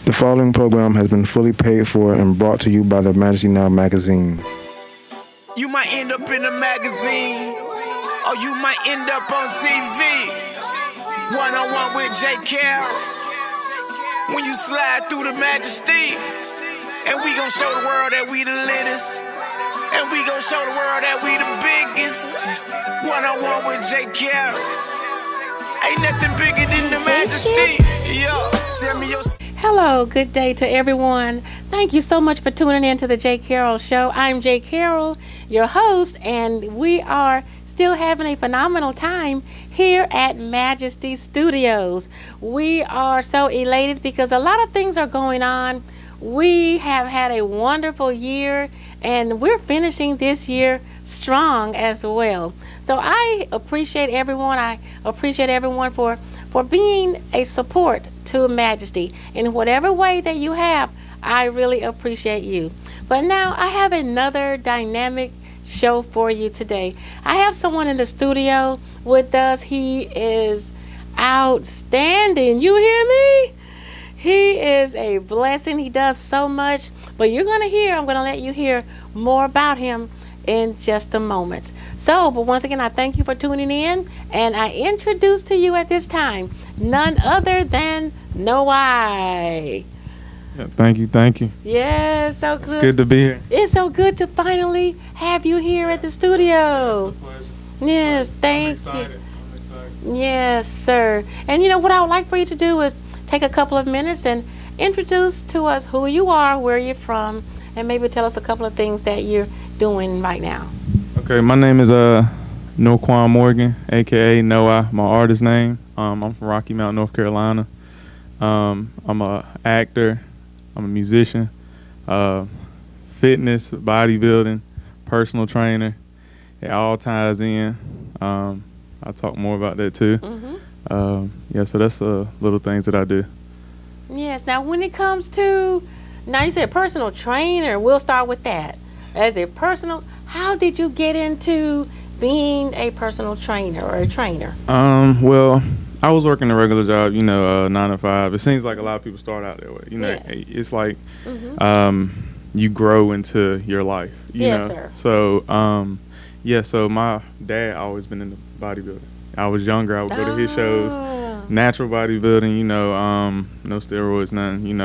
The following program has been fully paid for and brought to you by the Majesty Now magazine. You might end up in a magazine, or you might end up on TV. One-on-one with J. Carroll. When you slide through the Majesty, and we gon' show the world that we the latest, and we gon' show the world that we the biggest. One-on-one with J. Carroll. Ain't nothing bigger than the Majesty. Yo, tell me your... Hello, good day to everyone. Thank you so much for tuning in to the J. Carroll Show. I'm J. Carroll, your host, and we are still having a phenomenal time here at Majesty Studios. We are so elated because a lot of things are going on. We have had a wonderful year, and we're finishing this year strong as well. So I appreciate everyone. I appreciate everyone for being a support to Majesty in whatever way that you have. I really appreciate you. But now I have another dynamic show for you today. I have someone in the studio with us. He is outstanding. You hear me? He is a blessing. He does so much. But I'm going to let you hear more about him in just a moment. So, but once again, I thank you for tuning in, and I introduce to you at this time none other than Norquon. Yeah, thank you. Yeah, so good. It's good to be here. It's so good to finally have you here at the studio. It's a pleasure. Yes, thank you. I'm excited. Yes, sir. And you know what I would like for you to do is take a couple of minutes and introduce to us who you are, where you're from, and maybe tell us a couple of things that you're doing right now. Okay, my name is Norquon Morgan, aka Noah, my artist name. I'm from Rocky Mount, North Carolina. I'm a actor. I'm a musician, fitness, bodybuilding, personal trainer. It all ties in. I'll talk more about that too. So that's little things that I do. Yes. Now, when it comes to, now you said personal trainer, we'll start with that. As a personal, how did you get into being a personal trainer or a trainer? Well, I was working a regular job, 9 to 5. It seems like a lot of people start out that way. Yes. It's like you grow into your life. You Yes, know? sir. So, so my dad always been into bodybuilding. I was younger, I would go to his shows. Natural bodybuilding, no steroids, nothing,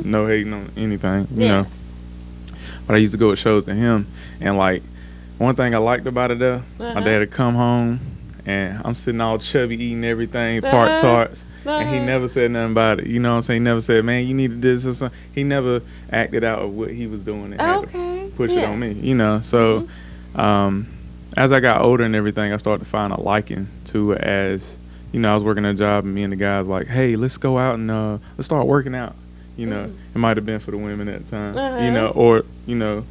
no hating on anything, you know. But I used to go to shows to him, and like one thing I liked about it though, my dad would come home and I'm sitting all chubby eating everything, part tarts, and he never said nothing about it. You know what I'm saying? He never said, man, you need to do this or something. He never acted out of what he was doing and had to push it on me, So as I got older and everything, I started to find a liking to it as, I was working a job and me and the guys like, hey, let's go out and let's start working out. It might have been for the women at the time, or,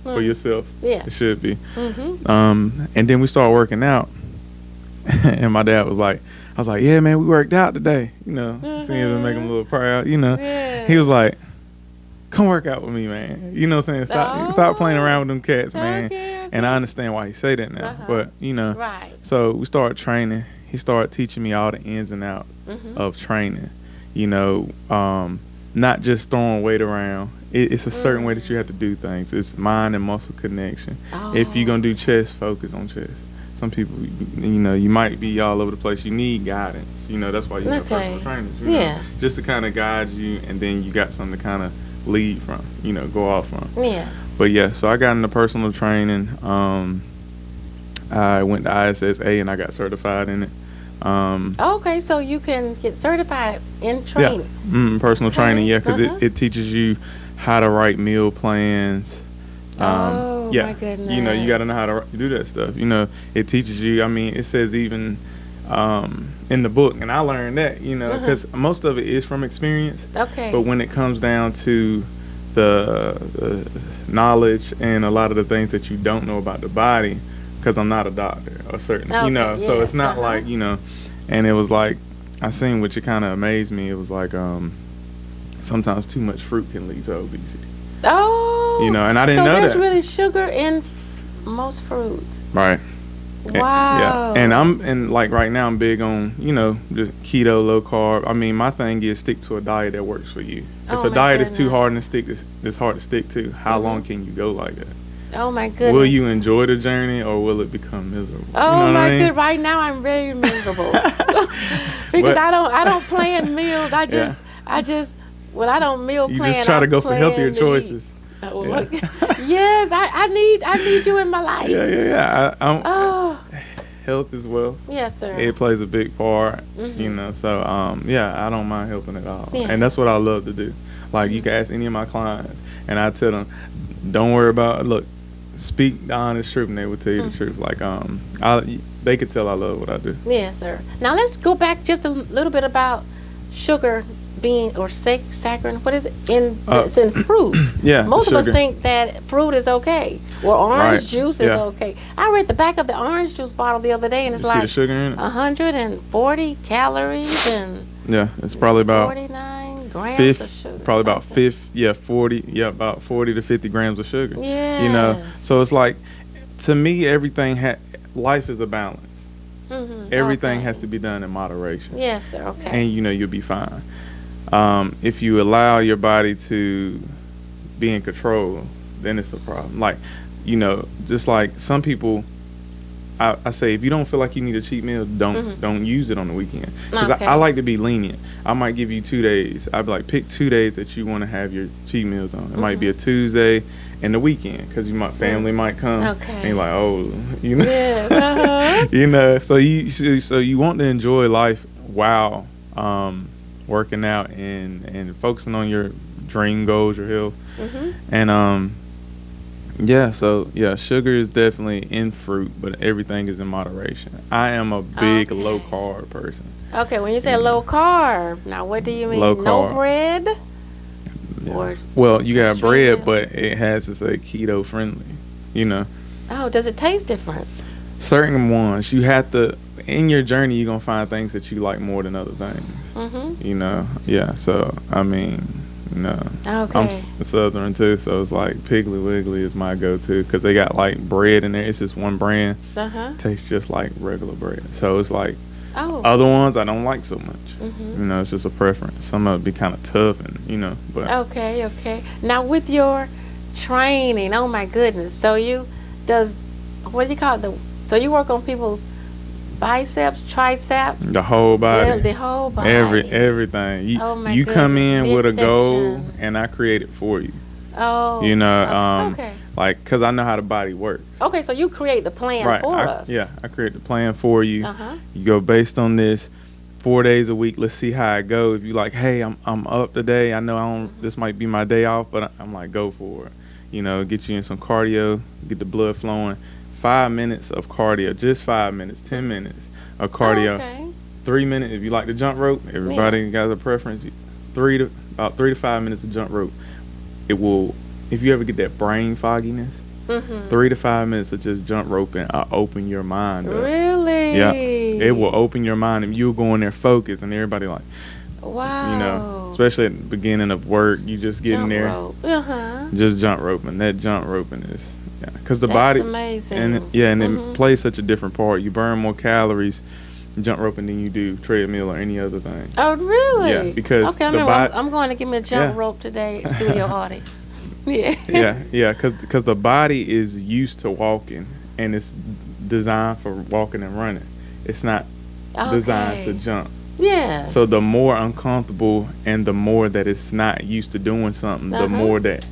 for yourself. It should be. And then we started working out. And my dad was like, I was like, yeah, man, we worked out today. Seeing to make him a little proud, He was like, come work out with me, man. You know what I'm saying? Stop playing around with them cats, man. Okay. And I understand why he say that now. But, Right. So we started training. He started teaching me all the ins and outs of training, not just throwing weight around. It's a certain way that you have to do things. It's mind and muscle connection. If you're going to do chest, focus on chest. Some people, you might be all over the place. You need guidance. That's why you have personal trainers. Just to kind of guide you, and then you got something to kind of lead from, go off from. Yes. But yeah, so I got into personal training. I went to ISSA and I got certified in it. Okay, so you can get certified in training. Yeah, personal training, because it teaches you how to write meal plans. My goodness. You got to know how to do that stuff. It teaches you, it says even in the book, and I learned that, because most of it is from experience. Okay. But when it comes down to the knowledge and a lot of the things that you don't know about the body, because I'm not a doctor or certain, so it's not like, and it was like, I seen which it kind of amazed me. It was like, sometimes too much fruit can lead to obesity. Oh. And I didn't know that. So there's really sugar in most fruits. Right. Wow. Yeah, and like right now I'm big on just keto, low carb. I mean, my thing is stick to a diet that works for you. If Oh, a my diet is too hard goodness. it's hard to stick to. How long can you go like that? Oh my goodness. Will you enjoy the journey or will it become miserable? Oh you know my what I mean? goodness! Right now I'm very miserable because But- I don't plan meals. I just I don't meal You plan. just try I to go for plan healthier to eat. choices. Oh, yes, I need you in my life. Yeah. Oh, Health as well. yes, sir. It plays a big part, So, I don't mind helping at all, and that's what I love to do. Like you can ask any of my clients, and I tell them, don't worry about speak the honest truth, and they will tell you the truth. Like they could tell I love what I do. Yes, sir. Now let's go back just a little bit about sugar being or saccharin. What is it? It's in fruit. Yeah, Most of us sugar. think that fruit is okay, or orange Right, juice is yeah. okay. I read the back of the orange juice bottle the other day, and it's You see the like sugar in it? 140 calories and Yeah, it's probably about 49 grams of sugar. probably about something. 40 to 50 grams of sugar. Yes. So it's like, to me, everything life is a balance. Everything Okay. has to be done in moderation, Yes, sir. Okay. and you'll be fine. If you allow your body to be in control, then it's a problem. Like, just like some people, I say, if you don't feel like you need a cheat meal, don't use it on the weekend. Because Okay. I like to be lenient. I might give you 2 days. I'd be like, pick 2 days that you want to have your cheat meals on. It might be a Tuesday and the weekend, because family might come. Okay. And you're like, oh, Yes. Uh-huh. So you want to enjoy life while working out and focusing on your dream goals, your health, and sugar is definitely in fruit, but everything is in moderation. I am a big Okay. low carb person. Okay. When you say low carb, now what do you mean? Low No carb. bread? Yeah. Or Well, you got bread, Extreme. but it has to say keto friendly. oh, does it taste different? Certain ones you have to. In your journey, you're gonna find things that you like more than other things. Yeah. So I mean, Okay. I'm Southern too, so it's like Piggly Wiggly is my go-to because they got like bread in there. It's just one brand, tastes just like regular bread. So it's like Oh. other ones I don't like so much. It's just a preference. Some of it be kind of tough, and but Okay. Now with your training, oh my goodness. So what do you call it? So you work on people's biceps, triceps, the whole body, the whole body. everything. You, Oh my you come in goodness, with a goal, midsection. and I create it for you. Oh. Okay. Like, because I know how the body works. Okay, so you create the plan for us. Yeah, I create the plan for you. Uh-huh. You go based on this 4 days a week. Let's see how it go. If you like, hey, I'm up today. I know this might be my day off, but I'm like, go for it. Get you in some cardio, get the blood flowing. 5 minutes of cardio, just 5 minutes, 10 minutes of cardio. Okay. 3 minutes if you like to jump rope. Everybody got a preference. About 3 to 5 minutes of jump rope. It will, if you ever get that brain fogginess, 3 to 5 minutes of just jump roping, open your mind up. Really? Yeah, it will open your mind, and you'll go in there focused, and everybody like, Wow. especially at the beginning of work, you just get in there, Uh-huh. just jump roping. That jump roping is, because the That's body, amazing. and it plays such a different part. You burn more calories jump roping than you do treadmill or any other thing. Oh, really? Yeah, because okay, the I'm going to give me a jump Yeah. rope today, studio audience. Yeah. Yeah, because the body is used to walking, and it's designed for walking and running. It's not designed to jump. Yeah. So the more uncomfortable and the more that it's not used to doing something, the more that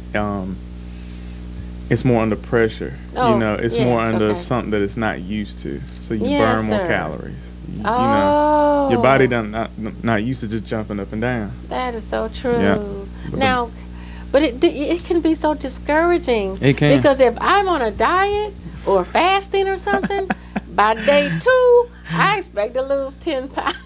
it's more under pressure. Oh, it's yes, more under okay. something that it's not used to. So you Yes, burn more sir. calories. You Oh. know, your body not used to just jumping up and down. That is so true. Yeah. Now, but it can be so discouraging. It can. Because if I'm on a diet or fasting or something, by day 2, I expect to lose 10 pounds.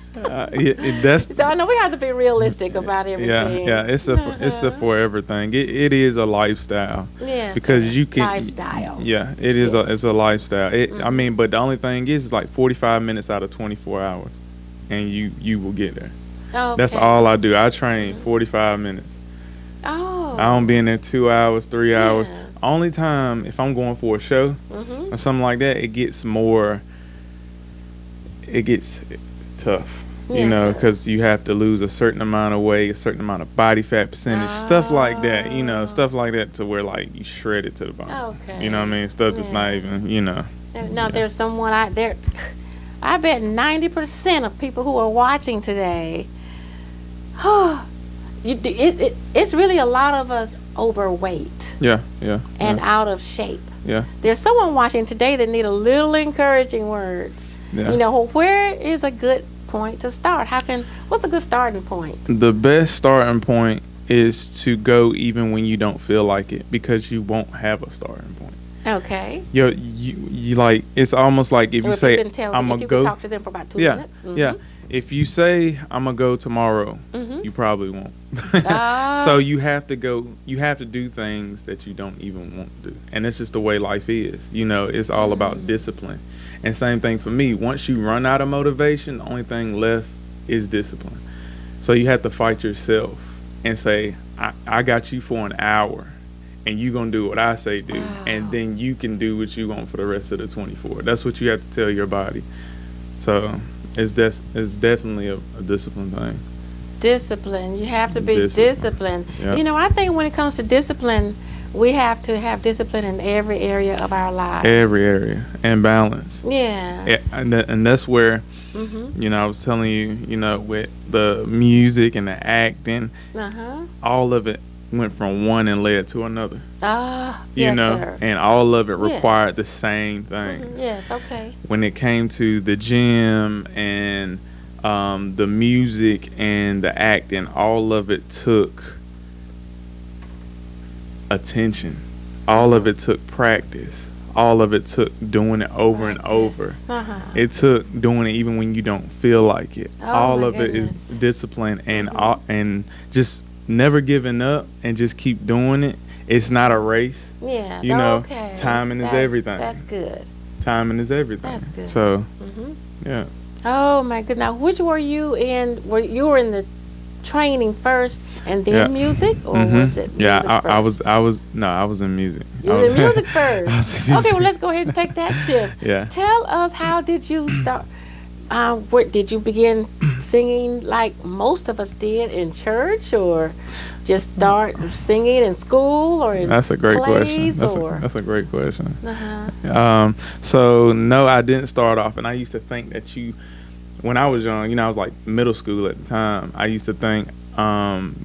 That's So I know we have to be realistic about everything. Yeah. It's a forever thing. It is a lifestyle. Yes, Because sir. you can. Lifestyle. Yeah, it is. Yes. It's a lifestyle. I mean, but the only thing is, it's like 45 minutes out of 24 hours, and you will get there. Okay. That's all I do. I train 45 minutes. Oh. I don't be in there 2 hours, 3 hours. Yes. Only time if I'm going for a show or something like that, it gets more it gets tough. Yes, You know, sir. because you have to lose a certain amount of weight, a certain amount of body fat percentage, stuff like that. You know, stuff like that to where like you shred it to the bone. Okay. You know what I mean? Stuff that's not Yes. even, you know. Now there's someone out there. I bet 90% of people who are watching today, it's really a lot of us overweight Yeah. and out of shape. Yeah. There's someone watching today that need a little encouraging word. Yeah. You know, where is a good point to start? What's a good starting point? The best starting point is to go even when you don't feel like it, because you won't have a starting point. Okay. You like, it's almost like if you If say you can tell I'm if gonna you go, can talk to them for about 2 yeah, minutes. yeah. If you say I'm gonna go tomorrow, you probably won't. So you have to go. You have to do things that you don't even want to do, and it's just the way life is. You know, it's all about discipline. And same thing for me. Once you run out of motivation, the only thing left is discipline. So you have to fight yourself and say, I got you for an hour, and you gonna do what I say do, and then you can do what you want for the rest of the 24. That's what you have to tell your body. So it's definitely a discipline thing. Discipline. You have to be disciplined. Yeah. You know, I think when it comes to discipline, we have to have discipline in every area of our lives. Every area, and balance. Yes. Yeah, and that's where, you know, I was telling you, you know, with the music and the acting, all of it went from one and led to another. You Yes, know, sir. and all of it required Yes. the same things. Yes, okay. When it came to the gym and the music and the acting, all of it took attention. All of it took practice. All of it took doing it over and over. It took doing it even when you don't feel like it. Oh, all my of it is goodness. discipline and just never giving up and just keep doing it. It's not a race. Yes. You know, okay. timing is That's- everything. That's good. Timing is everything. That's good. So, yeah. Oh my goodness. Now, which were you in? You were in the training first and then music, or was it music Yeah, first? I was in music. You I was was in music first. I was in Okay, well, music. let's go ahead and take that shift. Yeah. Tell us, how did you start? Where did you begin singing like most of us did in church, or just start singing in school, or in That's a great question. plays, That's a great question. Uh-huh. So no, I didn't start off, and I used to think that when I was young, you know, I was like middle school at the time. I used to think,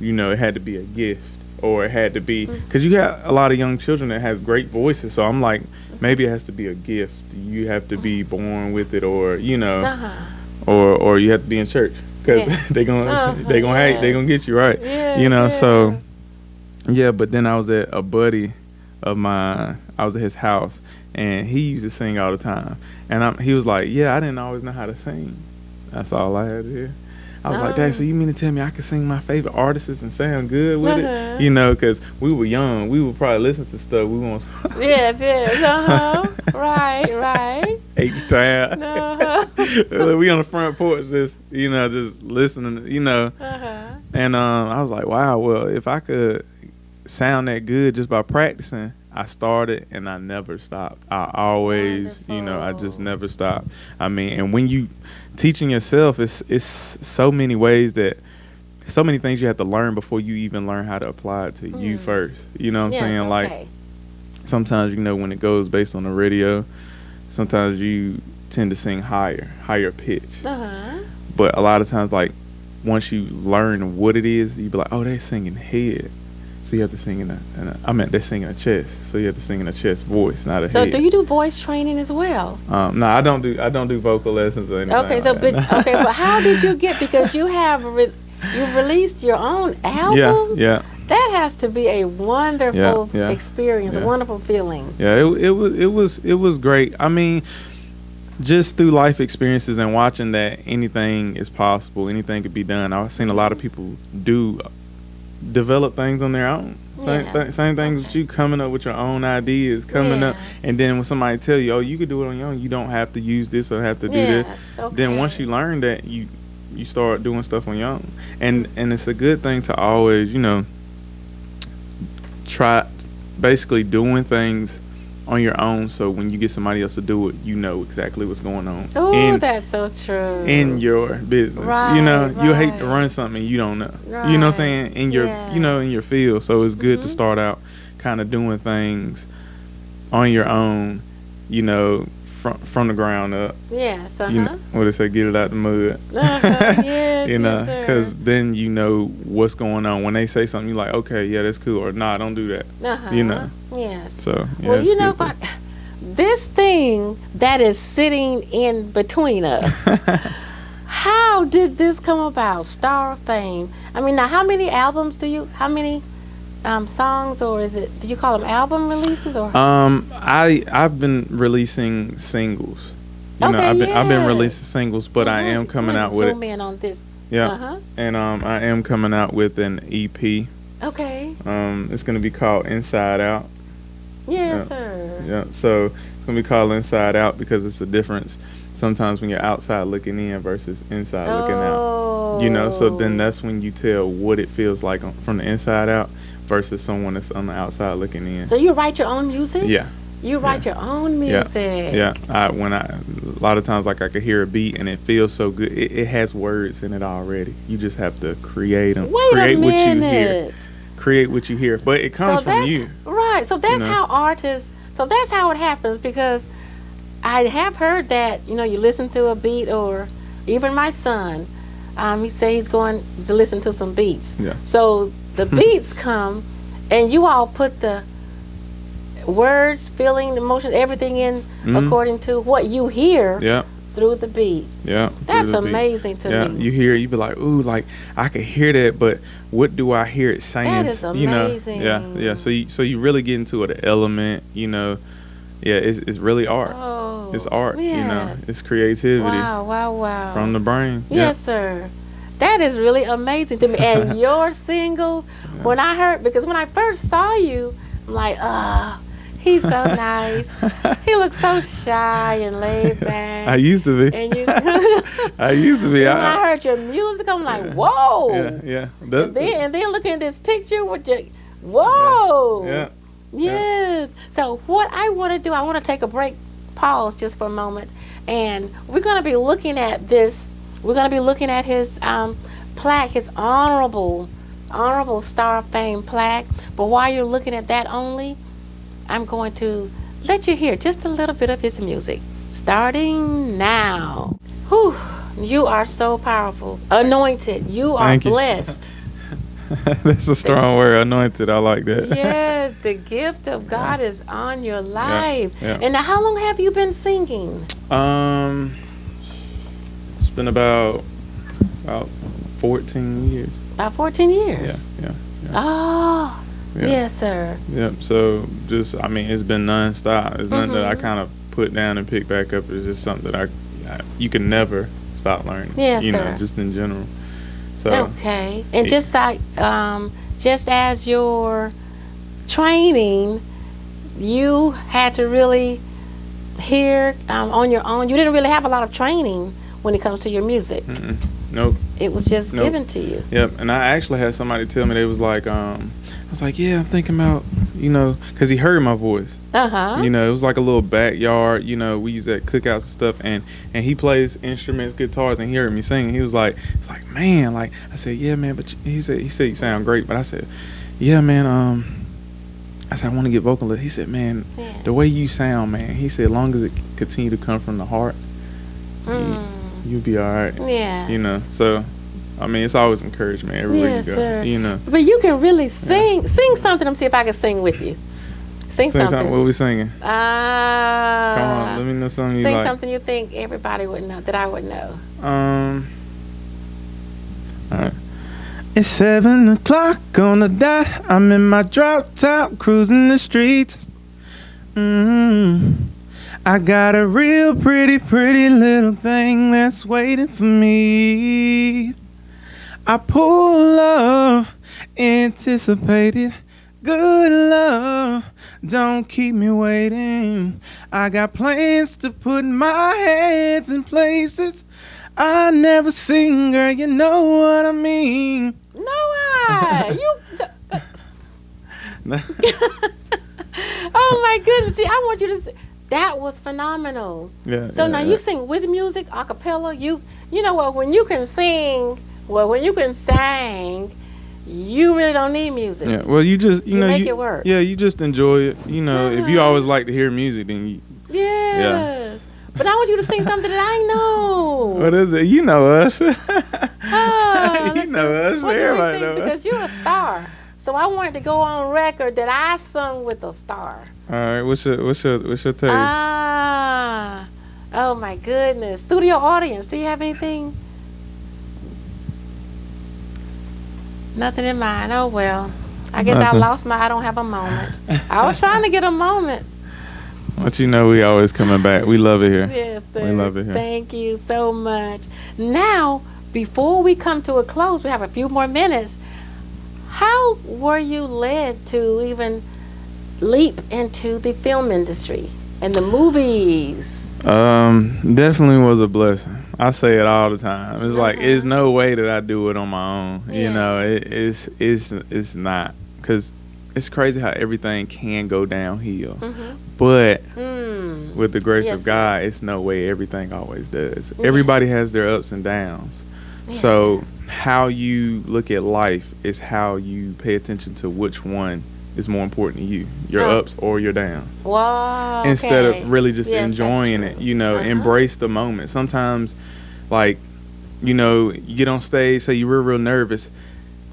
you know, it had to be a gift, or it had to be, because you got a lot of young children that has great voices. So I'm like, maybe it has to be a gift. You have to be born with it, or you know, or you have to be in church, because Yeah. they gonna hate, they gonna get you right. Yeah, You know, yeah. so yeah. But then I was at a buddy of mine. I was at his house, and he used to sing all the time. And he was like, "Yeah, I didn't always know how to sing. That's all I had to hear." I was like, "Dad, so you mean to tell me I could sing my favorite artists and sound good with it?" You know, because we were young. We would probably listen to stuff we want. Yes. Right. H-Town. Uh-huh. We on the front porch just listening, you know. And I was like, wow, well, if I could sound that good just by practicing, I started and I never stopped. I always, I just never stopped. I mean, and when you teaching yourself, it's so many ways so many things you have to learn before you even learn how to apply it to you first. You know what I'm saying? Okay. Like, sometimes, when it goes based on the radio, sometimes you tend to sing higher pitch. But a lot of times, like, once you learn what it is, you be like, oh, they're singing head. So you have to sing they're singing a chest. So you have to sing in a chest voice, not a head. So do you do voice training as well? No, I don't do vocal lessons or anything. Okay, but how did you get? Because you have you released your own album. Yeah. That has to be a wonderful Yeah. experience, Yeah. a wonderful feeling. Yeah, it was great. I mean, just through life experiences and watching that anything is possible, anything could be done. I've seen a lot of people develop things on their own. Same things with you, coming up with your own ideas, up, and then when somebody tell you, oh, you could do it on your own, you don't have to use this or have to do this. Then once you learn that, you start doing stuff on your own, and it's a good thing to always try basically doing things on your own. So when you get somebody else to do it, you know exactly what's going on. Oh, that's so true. In your business, Right, you know, you hate to right. run something you don't know. Right. You know what I'm saying? In your, you know, in your field. So it's good to Mhm. start out kind of doing things on your own, you know, from the ground up. Yes, You know, what they say, get it out the mud. Yes, You know, yes, sir. because then you know what's going on. When they say something, you're like, okay, yeah, that's cool, or nah, don't do that. You know. Yes. So yeah, Well, it's you know, good but this thing that is sitting in between us, how did this come about? Star of Fame. I mean, now, how many albums how many songs, or do you call them album releases, or? I've been releasing singles. You know, I've been releasing singles, but I am coming out with zoom in on this. Yeah. And I am coming out with an EP. Okay. It's gonna be called Inside Out. Yes, sir. Yeah. So it's gonna be called Inside Out because it's a difference sometimes when you're outside looking in versus inside looking out. You know, so then that's when you tell what it feels like from the inside out versus someone that's on the outside looking in. So you write your own music? Yeah. You write your own music? Yeah. A lot of times, like, I could hear a beat and it feels so good. It has words in it already. You just have to create them. Wait a minute. What you hear. Create what you hear. But it comes from you. Right. So that's how artists, that's how it happens, because I have heard that, you know, you listen to a beat, or even my son, he say he's going to listen to some beats. Yeah. So the beats come, and you all put the words, feeling, emotions, everything in according to what you hear through the beat. Yeah. That's amazing to me. Yeah. You hear it, you be like, ooh, like, I could hear that, but what do I hear it saying? That is amazing. You know? Yeah. So you really get into the element, you know. Yeah, it's really art. Oh, it's art, yes. you know. It's creativity. Wow. From the brain. Yes, sir. That is really amazing to me. And your singles, when I first saw you, I'm like, he's so nice. He looks so shy and laid back. I used to be. And you I used to be. When I heard your music, I'm like, whoa. Yeah. And then looking at this picture with your, whoa. Yeah. Yes. So what I want to do, I want to take a break, pause just for a moment, and we're going to be looking at this. We're going to be looking at his plaque, his honorable Star of Fame plaque. But while you're looking at that only, I'm going to let you hear just a little bit of his music, starting now. Whew, you are so powerful. Anointed. You are blessed. That's a strong word, anointed. I like that. Yes, the gift of God is on your life. Yeah. And now, how long have you been singing? It's been about 14 years. About 14 years? Yeah. Oh, yes, sir. Yep. So it's been nonstop. It's nothing that I kind of put down and pick back up. It's just something that you can never stop learning. Yes, you sir. know, just in general. So, okay. And just as your training, you had to really hear on your own. You didn't really have a lot of training when it comes to your music. Nope. It was just given to you. Yep. And I actually had somebody tell me, they was like, I was like, yeah, I'm thinking about, you know, because he heard my voice. You know, it was like a little backyard, you know, we use that cookouts and stuff, and he plays instruments, guitars, and he heard me singing. He was like, it's like, man, like, I said, yeah, man, but he said you sound great, but I said, yeah, man, I said, I want to get vocal. He said, man, the way you sound, man, he said, as long as it continue to come from the heart, you'll be all right. Yeah. You know, so I mean, it's always encouragement everywhere you go. Sir. You know. But you can really sing. Sing something. Let me see if I can sing with you. Sing something. What are we singing? Come on. Come on, let me know something you like. like. Sing something you think everybody would know, that I would know. All right. It's 7 o'clock on the dot. I'm in my drop top, cruising the streets. I got a real pretty little thing that's waiting for me. I pull up, anticipated, good love, don't keep me waiting. I got plans to put my hands in places I never seen, girl, you know what I mean. Oh my goodness. See, I want you to see. That was phenomenal. Yeah. So yeah, now yeah. you sing with music, a cappella. You know what? When you can sing, when you can sing, you really don't need music. Yeah. Well, you just you know make it work. Yeah, you just enjoy it. You know, if you always like to hear music, then you. Yes. But I want you to sing something that I know. What is it? You know us. Oh, You know us. What do we Everybody sing? know us. Because you're a star. So I wanted to go on record that I sung with a star. All right. What's your taste? Ah. Oh my goodness. Studio audience, do you have anything? Nothing in mind. Oh well. I guess I lost I don't have a moment. I was trying to get a moment. But you know we always coming back. We love it here. Yes, sir. We love it here. Thank you so much. Now, before we come to a close, we have a few more minutes. How were you led to even leap into the film industry and the movies? Definitely was a blessing. I say it all the time. It's like it's no way that I do it on my own. Yeah. You know, it's not, because it's crazy how everything can go downhill. But with the grace Yes, of God, it's no way everything always does. Yeah. Everybody has their ups and downs. Yes, So how you look at life is how you pay attention to which one is more important to you, your ups or your downs. Wow. Instead okay. of really just Yes, that's enjoying true. it, you know, embrace the moment. Sometimes, like, you know, you get on stage, say you're real nervous,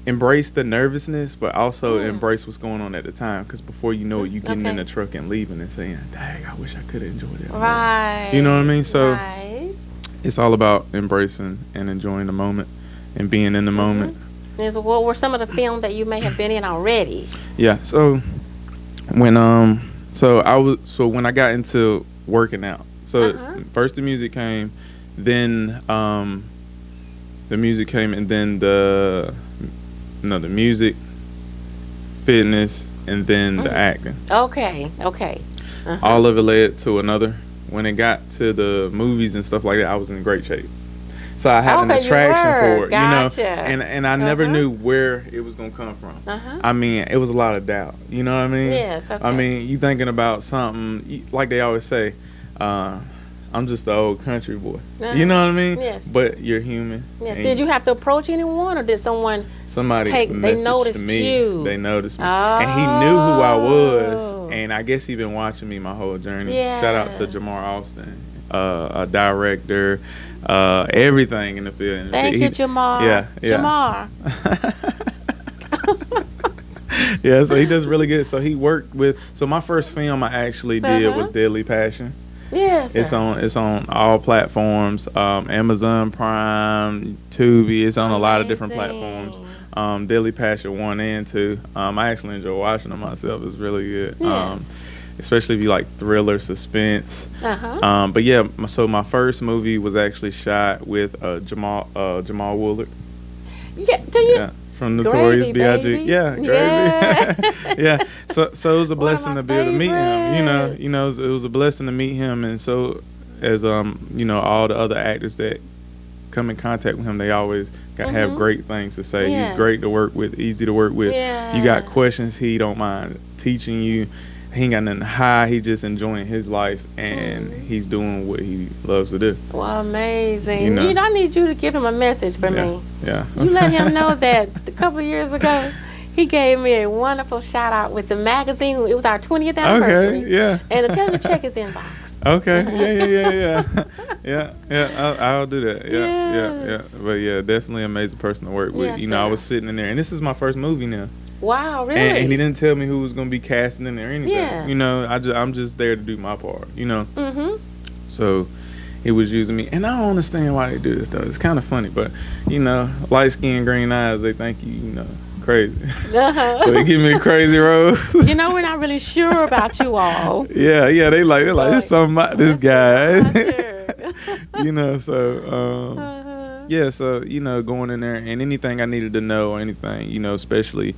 embrace the nervousness, but also embrace what's going on at the time, because before you know it, you getting in the truck and leaving and saying, dang, I wish I could have enjoyed it. Right. You know what I mean? So right. it's all about embracing and enjoying the moment and being in the moment. Yes, what were some of the films that you may have been in already? Yeah. So when when I got into working out, so first the music came, then the music came, and then the music, fitness, and then the acting. Okay. All of it led to another. When it got to the movies and stuff like that, I was in great shape. So I had an attraction for it, Gotcha. you know, and I never knew where it was gonna come from. I mean, it was a lot of doubt. You know what I mean? Yes. Okay. I mean, you thinking about something like they always say, I'm just the old country boy. You know what I mean? Yes. But you're human. Yes. Did you have to approach anyone, or did somebody they noticed me. you? They noticed me. Oh. And he knew who I was, and I guess he been watching me my whole journey. Yes. Shout out to Jamar Austin, a director, everything in the field. Thank you, Jamar. Yeah. Jamar. Yeah, so he does really good. So he worked with. So my first film I actually did was Deadly Passion. Yes. It's on all platforms, Amazon Prime, Tubi. It's on a lot of different platforms. Deadly Passion 1 and 2. I actually enjoy watching them myself. It's really good. Yes. Especially if you like thriller, suspense. But yeah, so my first movie was actually shot with Jamal Woolard. Yeah. Do you? Yeah. From Notorious B.I.G. Baby. Yeah, Gravy. Yeah. So it was a blessing to be able to meet him. You know, it was a blessing to meet him, and so as you know, all the other actors that come in contact with him, they always have great things to say. Yes. He's great to work with, easy to work with. Yes. You got questions, he don't mind teaching you. He ain't got nothing to hide. He's just enjoying his life, and he's doing what he loves to do. Well, amazing. You know. I need you to give him a message for me. Yeah. You let him know that a couple of years ago, he gave me a wonderful shout out with the magazine. It was our 20th anniversary. Okay. Yeah. And to tell him to check his inbox. Okay. Yeah. I'll do that. Yeah. But yeah, definitely an amazing person to work with. Yes, you know, I sir. was sitting in there, and this is my first movie now. Wow, really? And he didn't tell me who was gonna be casting in there or anything. Yes. You know, I'm just there to do my part. You know. Mm-hmm. So he was using me, and I don't understand why they do this though. It's kind of funny, but you know, light skin, green eyes, they think you know crazy. So they give me a crazy role. You know, we're not really sure about you all. Yeah, they like there's something about this guy. Sure. You know, so yeah, so you know, going in there and anything I needed to know or anything, you know, especially,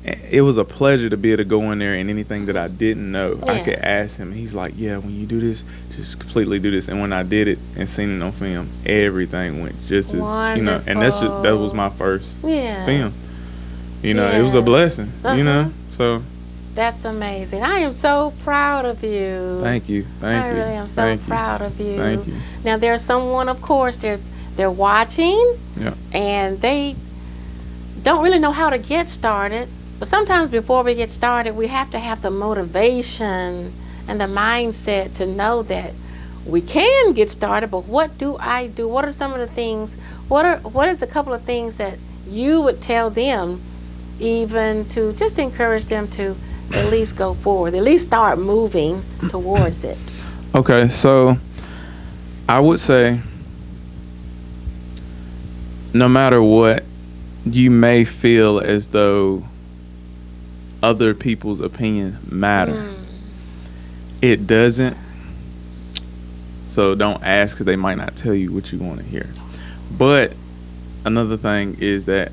it was a pleasure to be able to go in there and anything that I didn't know, I could ask him. He's like, yeah, when you do this, just completely do this. And when I did it and seen it on film, everything went just as you know. And that was my first film. You know, it was a blessing. You know, so That's amazing. I am so proud of you. Thank you. Thank you. I really am so Thank you. proud of you. Thank you. Now there's someone, of course, they're watching, Yeah. and they don't really know how to get started. But sometimes before we get started, we have to have the motivation and the mindset to know that we can get started. But what do I do? What are some of the things? What is a couple of things that you would tell them, even to just encourage them to at least go forward, at least start moving towards it? Okay, so I would say no matter what, you may feel as though other people's opinion matter. It doesn't. So don't ask, because they might not tell you what you want to hear. But another thing is that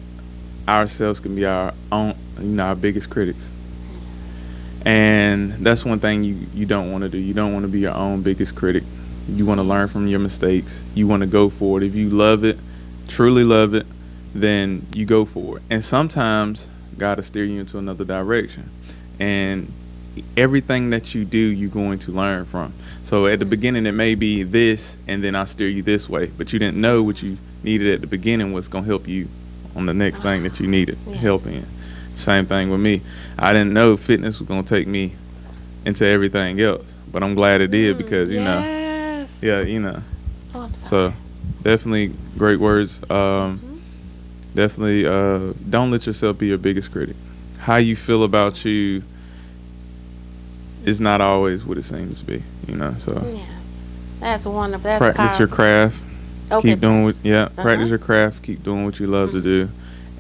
ourselves can be our own, our biggest critics. And that's one thing you don't want to do. You don't want to be your own biggest critic. You want to learn from your mistakes. You want to go for it. If you love it, truly love it, then you go for it. And sometimes God will steer you into another direction. And everything that you do, you're going to learn from. So at the beginning, it may be this, and then I'll steer you this way. But you didn't know what you needed at the beginning was going to help you on the next thing that you needed help in. Same thing with me. I didn't know fitness was going to take me into everything else. But I'm glad it did, because, Oh, I'm sorry. So definitely great words. Definitely don't let yourself be your biggest critic. How you feel about you is not always what it seems to be, so Yes, that's wonderful. That's practice powerful. your craft. Okay, Keep doing practice. practice your craft, keep doing what you love to do,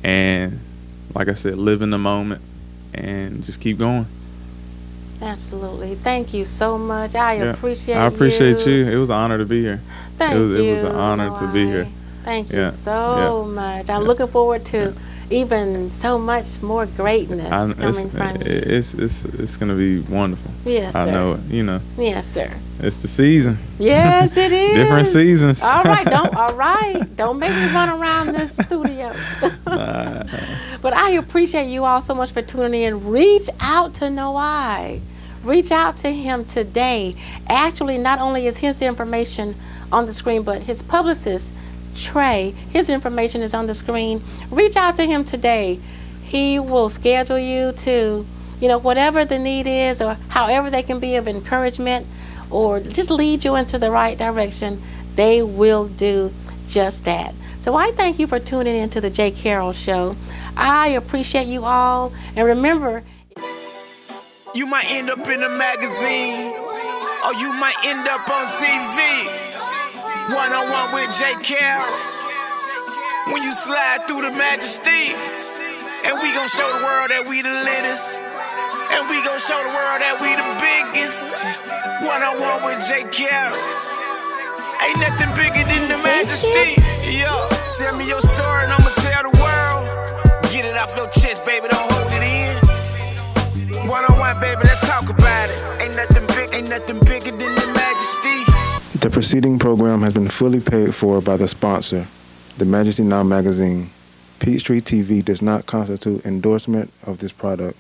and like I said, live in the moment and just keep going. Absolutely. Thank you so much. I appreciate you. I appreciate you. It was an honor to be here. Thank you. It was an honor to be here. Thank you so much. I'm looking forward to even so much more greatness coming from you. It's going to be wonderful. Yes, sir. I know it. Yes, sir. It's the season. Yes, it is. Different seasons. All right. Don't make me run around this studio. But I appreciate you all so much for tuning in. Reach out to Noai. Reach out to him today. Actually, not only is his information on the screen, but his publicist, Trey, his information is on the screen. Reach out to him today. He will schedule you to, whatever the need is, or however they can be of encouragement, or just lead you into the right direction. They will do just that. So I thank you for tuning in to the J. Carroll Show. I appreciate you all. And remember, you might end up in a magazine, or you might end up on TV. One-on-one with J. Carroll. When you slide through the majesty, and we gon' show the world that we the latest, and we gon' show the world that we the biggest. One-on-one with J. Carroll. Ain't nothing bigger than the majesty. Yo, tell me your story and I'ma tell the world. Get it off your chest, baby, don't hold it in. One-on-one, baby, let's talk about it. Ain't nothing bigger than the majesty. The preceding program has been fully paid for by the sponsor, the Majesty Now magazine. Peachtree TV does not constitute endorsement of this product.